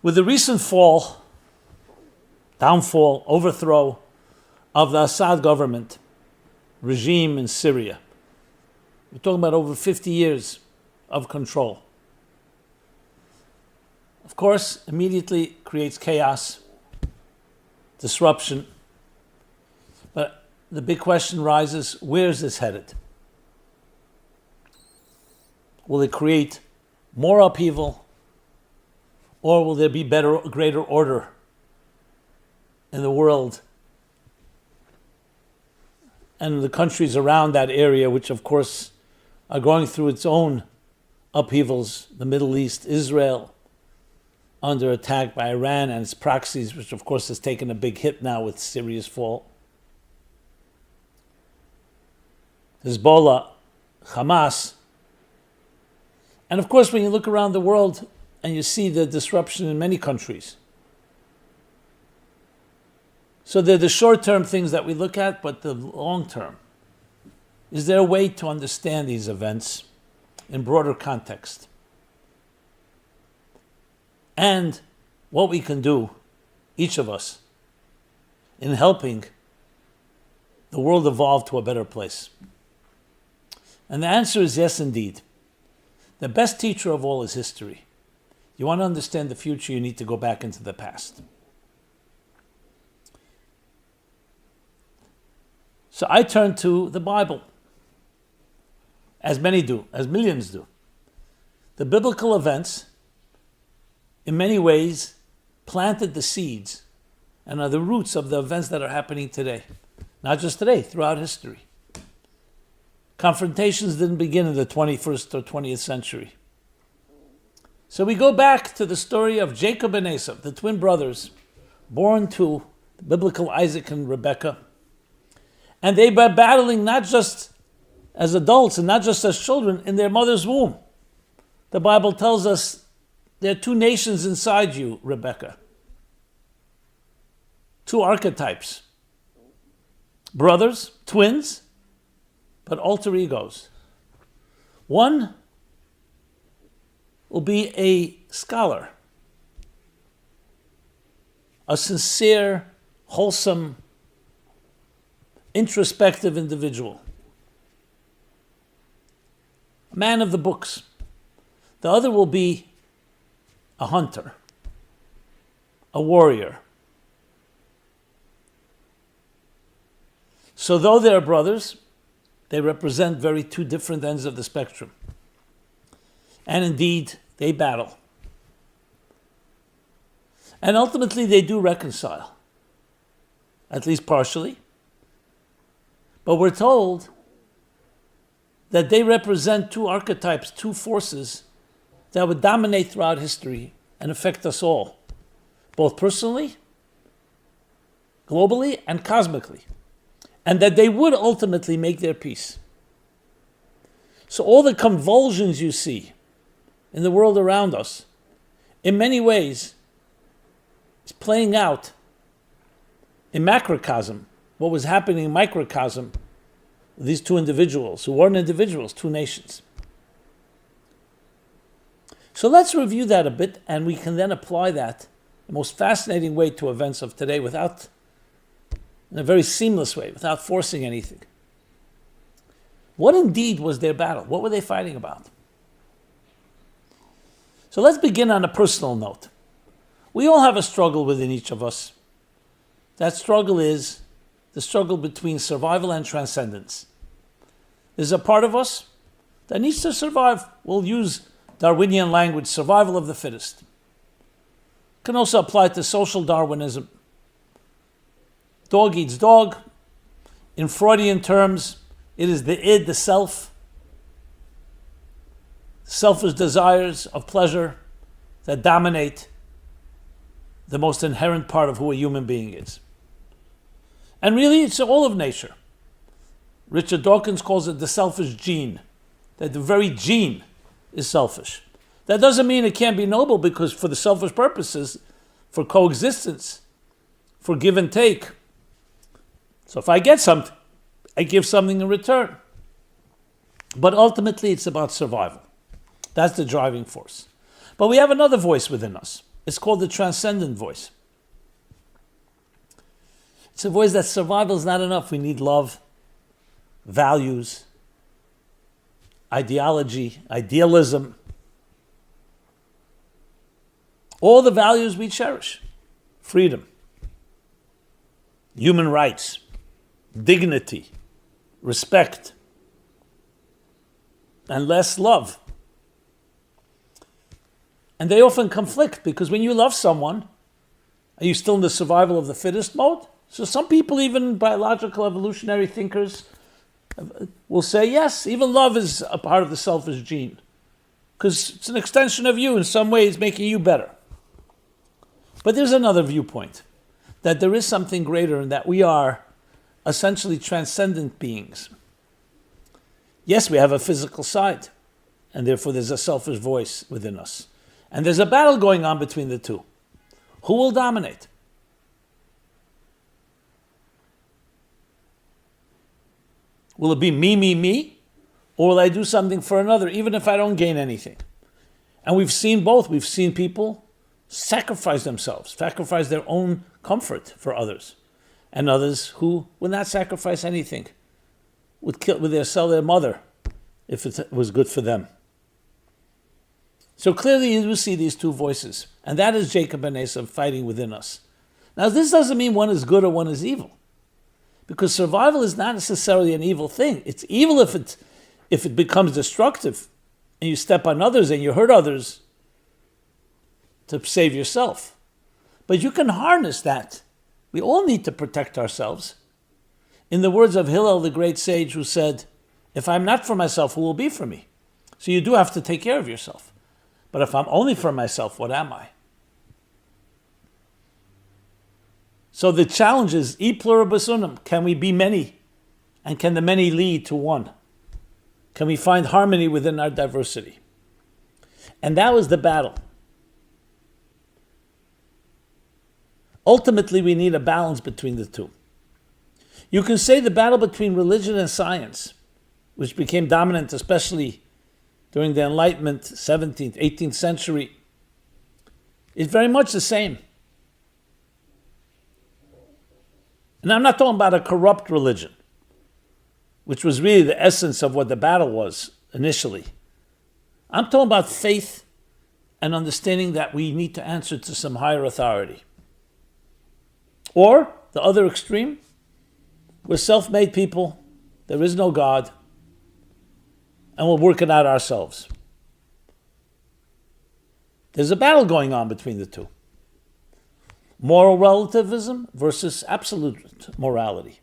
With the recent downfall, overthrow of the Assad government regime in Syria, we're talking about over 50 years of control. Of course, immediately creates chaos, disruption. But the big question rises, where is this headed? Will it create more upheaval, or will there be greater order in the world and the countries around that area, which of course are going through its own upheavals? The Middle East, Israel, under attack by Iran and its proxies, which of course has taken a big hit now with Syria's fall. Hezbollah, Hamas. And of course, when you look around the world and you see the disruption in many countries. So they're the short-term things that we look at, but the long-term. Is there a way to understand these events in broader context? And what we can do, each of us, in helping the world evolve to a better place? And the answer is yes, indeed. The best teacher of all is history. You want to understand the future, you need to go back into the past. So I turn to the Bible, as many do, as millions do. The biblical events, in many ways, planted the seeds and are the roots of the events that are happening today. Not just today, throughout history. Confrontations didn't begin in the 21st or 20th century. So we go back to the story of Jacob and Esau, the twin brothers, born to the biblical Isaac and Rebekah. And they were battling not just as adults and not just as children in their mother's womb. The Bible tells us there are two nations inside you, Rebekah. Two archetypes. Brothers, twins, but alter egos. One will be a scholar, a sincere, wholesome, introspective individual, a man of the books. The other will be a hunter, a warrior. So though they are brothers, they represent very two different ends of the spectrum. And indeed, they battle. And ultimately, they do reconcile, at least partially. But we're told that they represent two archetypes, two forces that would dominate throughout history and affect us all, both personally, globally, and cosmically. And that they would ultimately make their peace. So all the convulsions you see in the world around us, in many ways, is playing out in macrocosm, what was happening in microcosm, these two individuals, who weren't individuals, two nations. So let's review that a bit, and we can then apply that the most fascinating way to events of today in a very seamless way, without forcing anything. What indeed was their battle? What were they fighting about? So let's begin on a personal note. We all have a struggle within each of us. That struggle is the struggle between survival and transcendence. There's a part of us that needs to survive. We'll use Darwinian language, survival of the fittest. Can also apply to social Darwinism. Dog eats dog. In Freudian terms, it is the id, the self, selfish desires of pleasure that dominate the most inherent part of who a human being is. And really, it's all of nature. Richard Dawkins calls it the selfish gene, that the very gene is selfish. That doesn't mean it can't be noble, because for the selfish purposes, for coexistence, for give and take. So if I get something, I give something in return. But ultimately, it's about survival. That's the driving force. But we have another voice within us. It's called the transcendent voice. It's a voice that survival is not enough. We need love, values, ideology, idealism, all the values we cherish. Freedom, human rights, dignity, respect, and less love. And they often conflict, because when you love someone, are you still in the survival of the fittest mode? So some people, even biological evolutionary thinkers, will say, yes, even love is a part of the selfish gene, because it's an extension of you in some ways, making you better. But there's another viewpoint, that there is something greater, and that we are essentially transcendent beings. Yes, we have a physical side, and therefore there's a selfish voice within us. And there's a battle going on between the two. Who will dominate? Will it be me? Or will I do something for another, even if I don't gain anything? And we've seen both. We've seen people sacrifice themselves, sacrifice their own comfort for others. And others who would not sacrifice anything, would sell their mother if it was good for them. So clearly you do see these two voices. And that is Jacob and Esau fighting within us. Now this doesn't mean one is good or one is evil. Because survival is not necessarily an evil thing. It's evil if it becomes destructive and you step on others and you hurt others to save yourself. But you can harness that. We all need to protect ourselves. In the words of Hillel, the great sage, who said, if I'm not for myself, who will be for me? So you do have to take care of yourself. But if I'm only for myself, what am I? So the challenge is, e pluribus unum, can we be many? And can the many lead to one? Can we find harmony within our diversity? And that was the battle. Ultimately, we need a balance between the two. You can say the battle between religion and science, which became dominant especially during the Enlightenment, 17th, 18th century, is very much the same. And I'm not talking about a corrupt religion, which was really the essence of what the battle was initially. I'm talking about faith and understanding that we need to answer to some higher authority. Or, the other extreme, we're self-made people, there is no God, and we'll work it out ourselves. There's a battle going on between the two. Moral relativism versus absolute morality.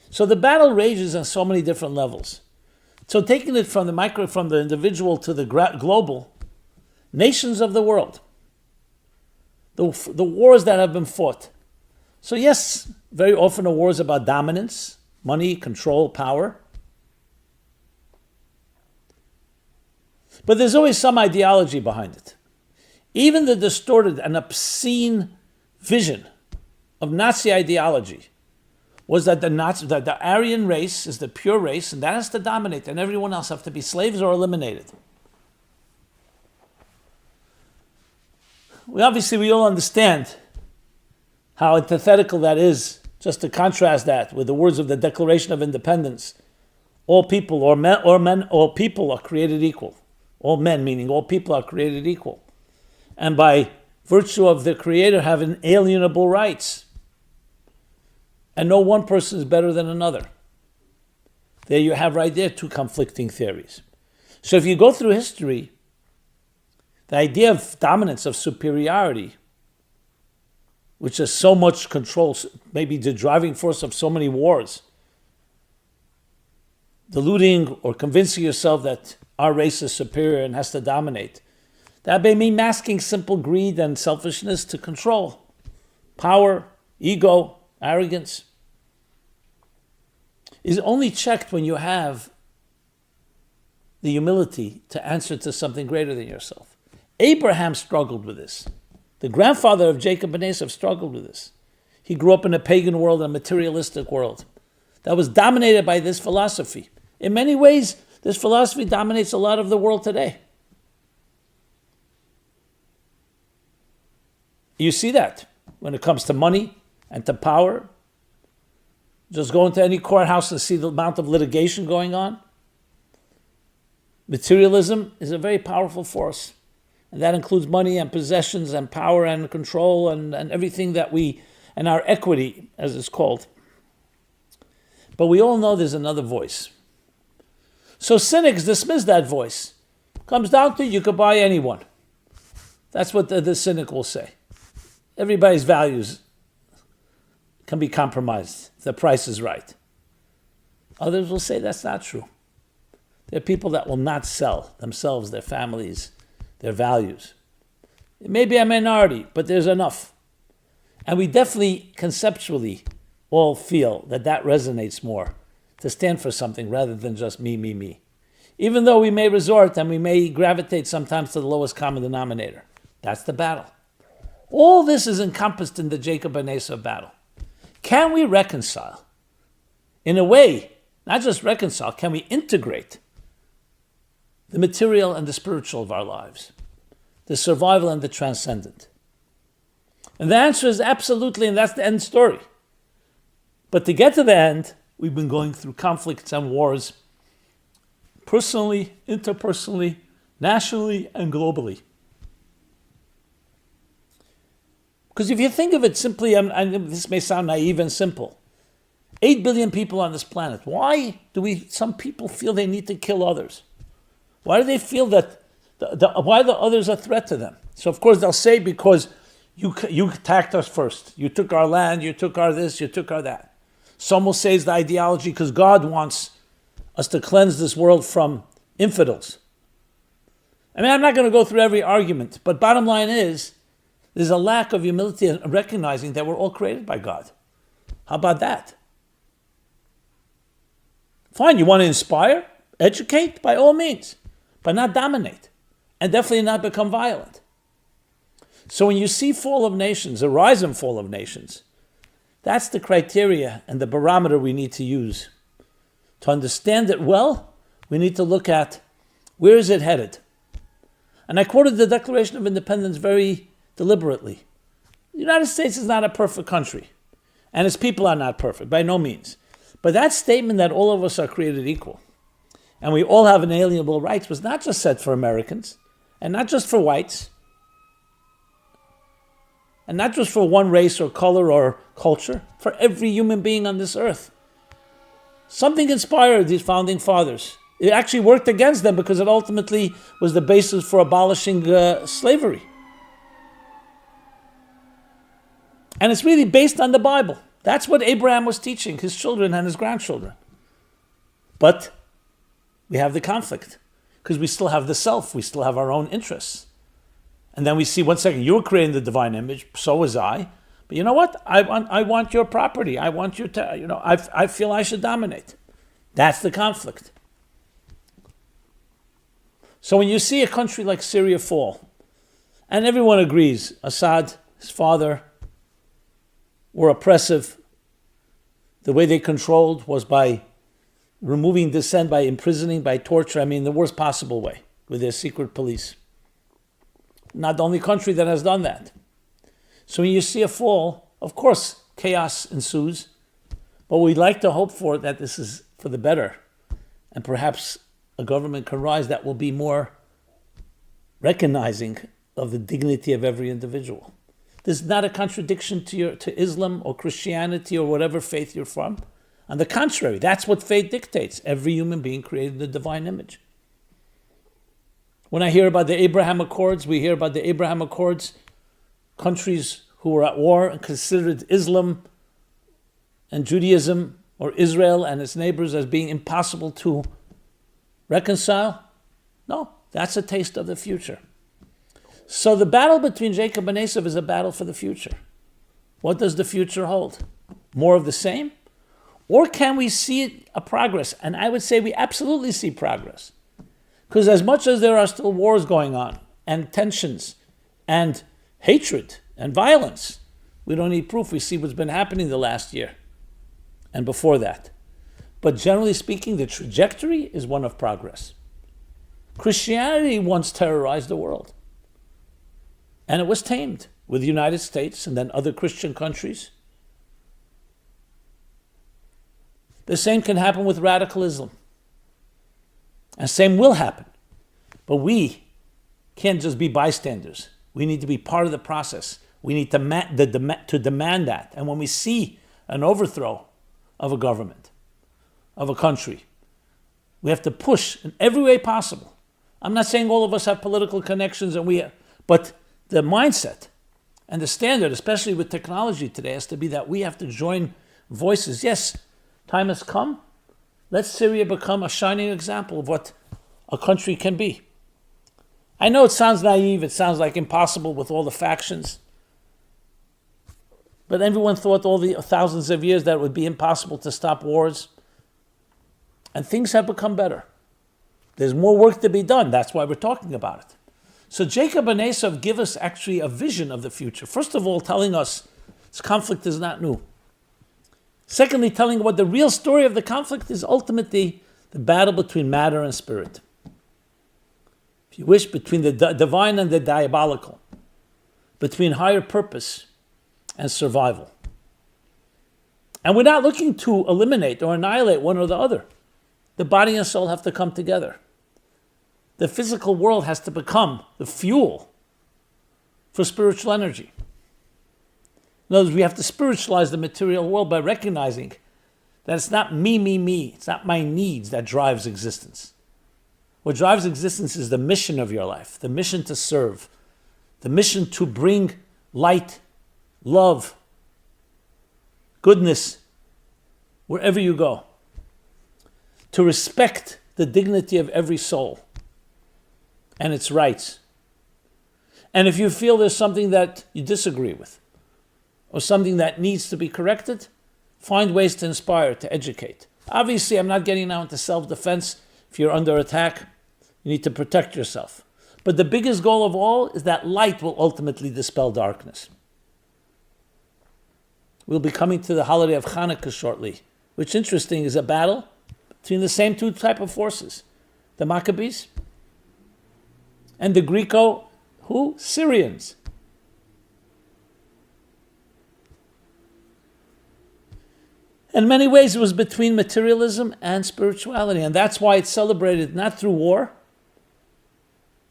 So the battle rages on so many different levels. So taking it from the individual to the global, nations of the world, the wars that have been fought. So yes, very often a war is about dominance, money, control, power. But there's always some ideology behind it. Even the distorted and obscene vision of Nazi ideology was that the Aryan race is the pure race, and that has to dominate, and everyone else have to be slaves or eliminated. We all understand how antithetical that is, just to contrast that with the words of the Declaration of Independence. All people, all people are created equal. All men, meaning all people, are created equal. And by virtue of the Creator have inalienable rights. And no one person is better than another. There you have right there two conflicting theories. So if you go through history, the idea of dominance, of superiority, which is so much control, maybe the driving force of so many wars, deluding or convincing yourself that our race is superior and has to dominate. That may mean masking simple greed and selfishness to control, power, ego, arrogance. Is only checked when you have the humility to answer to something greater than yourself. Abraham struggled with this. The grandfather of Jacob and Esau struggled with this. He grew up in a pagan world, a materialistic world that was dominated by this philosophy. In many ways, this philosophy dominates a lot of the world today. You see that when it comes to money and to power. Just go into any courthouse and see the amount of litigation going on. Materialism is a very powerful force. And that includes money and possessions and power and control and everything that and our equity, as it's called. But we all know there's another voice. So cynics dismiss that voice. Comes down to you could buy anyone. That's what the cynic will say. Everybody's values can be compromised if the price is right. Others will say that's not true. There are people that will not sell themselves, their families, their values. It may be a minority, but there's enough. And we definitely conceptually all feel that resonates more to stand for something rather than just me, me, me. Even though we may resort and we may gravitate sometimes to the lowest common denominator. That's the battle. All this is encompassed in the Jacob and Esau battle. Can we reconcile? In a way, not just reconcile, can we integrate the material and the spiritual of our lives? The survival and the transcendent? And the answer is absolutely, and that's the end story. But to get to the end, we've been going through conflicts and wars, personally, interpersonally, nationally, and globally. Because if you think of it simply, and this may sound naive and simple, 8 billion people on this planet. Why do some people feel they need to kill others? Why do they feel that, why the others a threat to them? So of course they'll say because you attacked us first. You took our land, you took our this, you took our that. Some will say it's the ideology because God wants us to cleanse this world from infidels. I mean, I'm not going to go through every argument, but bottom line is, there's a lack of humility and recognizing that we're all created by God. How about that? Fine, you want to inspire, educate, by all means, but not dominate, and definitely not become violent. So when you see fall of nations, a rise and fall of nations, that's the criteria and the barometer we need to use. To understand it well, we need to look at where is it headed. And I quoted the Declaration of Independence very deliberately. The United States is not a perfect country, and its people are not perfect, by no means. But that statement that all of us are created equal, and we all have inalienable rights, was not just said for Americans, and not just for whites, and not just for one race or color or culture, for every human being on this earth. Something inspired these founding fathers. It actually worked against them because it ultimately was the basis for abolishing slavery. And it's really based on the Bible. That's what Abraham was teaching his children and his grandchildren. But we have the conflict because we still have the self. We still have our own interests. And then we see, one second, you were creating the divine image, so was I. But you know what? I want your property. I want your, I feel I should dominate. That's the conflict. So when you see a country like Syria fall, and everyone agrees, Assad, his father, were oppressive. The way they controlled was by removing dissent, by imprisoning, by torture. I mean, the worst possible way, with their secret police. Not the only country that has done that. So when you see a fall, of course, chaos ensues. But we'd like to hope for that this is for the better. And perhaps a government can rise that will be more recognizing of the dignity of every individual. This is not a contradiction to Islam or Christianity or whatever faith you're from. On the contrary, that's what faith dictates. Every human being created in the divine image. When I hear about the Abraham Accords, we hear about the Abraham Accords, countries who were at war and considered Islam and Judaism or Israel and its neighbors as being impossible to reconcile. No, that's a taste of the future. So the battle between Jacob and Esau is a battle for the future. What does the future hold? More of the same? Or can we see a progress? And I would say we absolutely see progress. Because as much as there are still wars going on, and tensions, and hatred, and violence, we don't need proof. We see what's been happening the last year, and before that. But generally speaking, the trajectory is one of progress. Christianity once terrorized the world. And it was tamed. with the United States and then other Christian countries. The same can happen with radical Islam. And same will happen. But we can't just be bystanders. We need to be part of the process. We need to demand that. And when we see an overthrow of a government, of a country, we have to push in every way possible. I'm not saying all of us have political connections, but the mindset and the standard, especially with technology today, has to be that we have to join voices. Yes, time has come. Let Syria become a shining example of what a country can be. I know it sounds naive, it sounds like impossible with all the factions. But everyone thought all the thousands of years that it would be impossible to stop wars. And things have become better. There's more work to be done. That's why we're talking about it. So Jacob and Esau give us actually a vision of the future. First of all, telling us this conflict is not new. Secondly, telling what the real story of the conflict is ultimately the battle between matter and spirit. If you wish, between the divine and the diabolical. Between higher purpose and survival. And we're not looking to eliminate or annihilate one or the other. The body and soul have to come together. The physical world has to become the fuel for spiritual energy. In other words, we have to spiritualize the material world by recognizing that it's not me. It's not my needs that drives existence. What drives existence is the mission of your life, the mission to serve, the mission to bring light, love, goodness wherever you go. To respect the dignity of every soul and its rights. And if you feel there's something that you disagree with or something that needs to be corrected, find ways to inspire, to educate. Obviously, I'm not getting now into self-defense. If you're under attack, you need to protect yourself. But the biggest goal of all is that light will ultimately dispel darkness. We'll be coming to the holiday of Hanukkah shortly, which, interesting, is a battle between the same two type of forces, the Maccabees and the Syrians. In many ways, it was between materialism and spirituality, and that's why it's celebrated not through war,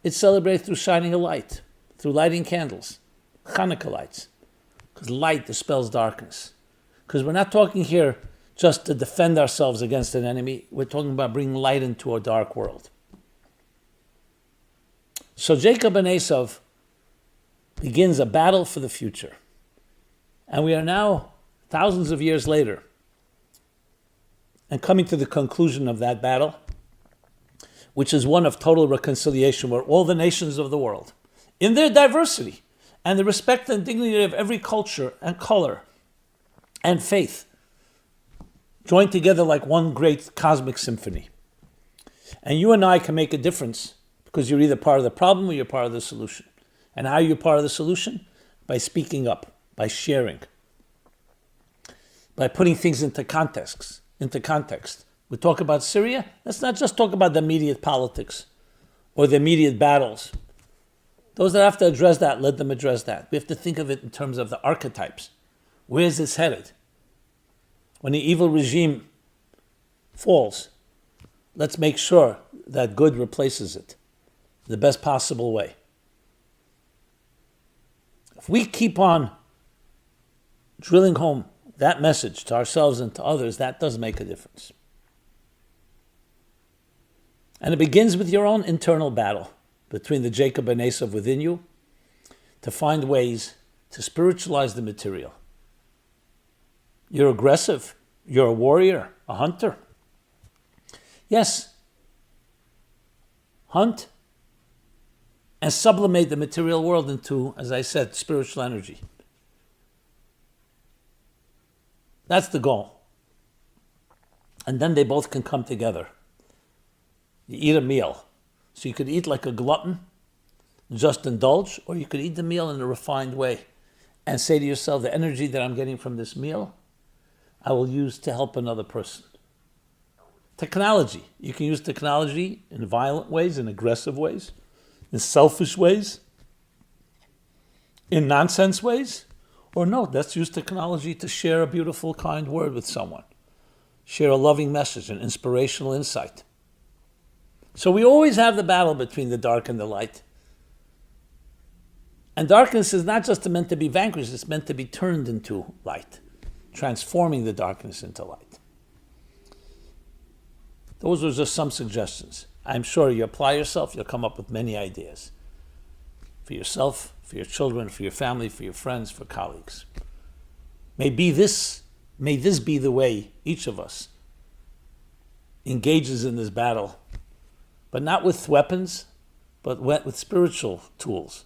it's celebrated through shining a light, through lighting candles, Hanukkah lights, because light dispels darkness. Because we're not talking here just to defend ourselves against an enemy. We're talking about bringing light into a dark world. So Jacob and Esau begins a battle for the future. And we are now thousands of years later and coming to the conclusion of that battle, which is one of total reconciliation, where all the nations of the world, in their diversity and the respect and dignity of every culture and color and faith, join together like one great cosmic symphony. And you and I can make a difference because you're either part of the problem or you're part of the solution. And how are you part of the solution? By speaking up, by sharing, by putting things into context. We talk about Syria, let's not just talk about the immediate politics or the immediate battles. Those that have to address that, let them address that. We have to think of it in terms of the archetypes. Where is this headed? When the evil regime falls, let's make sure that good replaces it the best possible way. If we keep on drilling home that message to ourselves and to others, that does make a difference. And it begins with your own internal battle between the Jacob and Esau within you to find ways to spiritualize the material. You're aggressive. You're a warrior, a hunter. Yes. Hunt and sublimate the material world into, as I said, spiritual energy. That's the goal. And then they both can come together. You eat a meal. So you could eat like a glutton, just indulge, or you could eat the meal in a refined way and say to yourself, the energy that I'm getting from this meal, I will use to help another person. Technology. You can use technology in violent ways, in aggressive ways, in selfish ways. in nonsense ways? Or no, let's use technology to share a beautiful, kind word with someone. Share a loving message, an inspirational insight. So we always have the battle between the dark and the light. And darkness is not just meant to be vanquished, it's meant to be turned into light, transforming the darkness into light. Those are just some suggestions. I'm sure you apply yourself, you'll come up with many ideas. For yourself, for your children, for your family, for your friends, for colleagues. May this be the way each of us engages in this battle, but not with weapons, but with spiritual tools,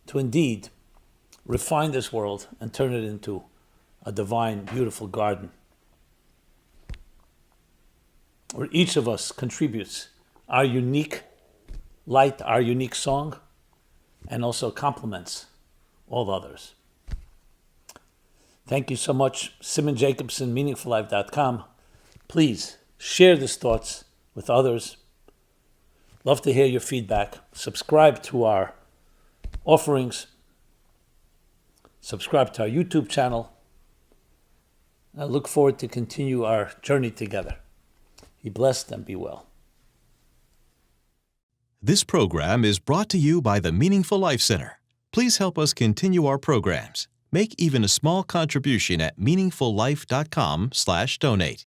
to indeed refine this world and turn it into a divine, beautiful garden, where each of us contributes our unique light, our unique song, and also complements all others. Thank you so much. Simon Jacobson, meaningfullife.com. Please share these thoughts with others. Love to hear your feedback. Subscribe to our offerings. Subscribe to our YouTube channel. I look forward to continue our journey together. Be blessed and be well. This program is brought to you by the Meaningful Life Center. Please help us continue our programs. Make even a small contribution at meaningfullife.com/donate.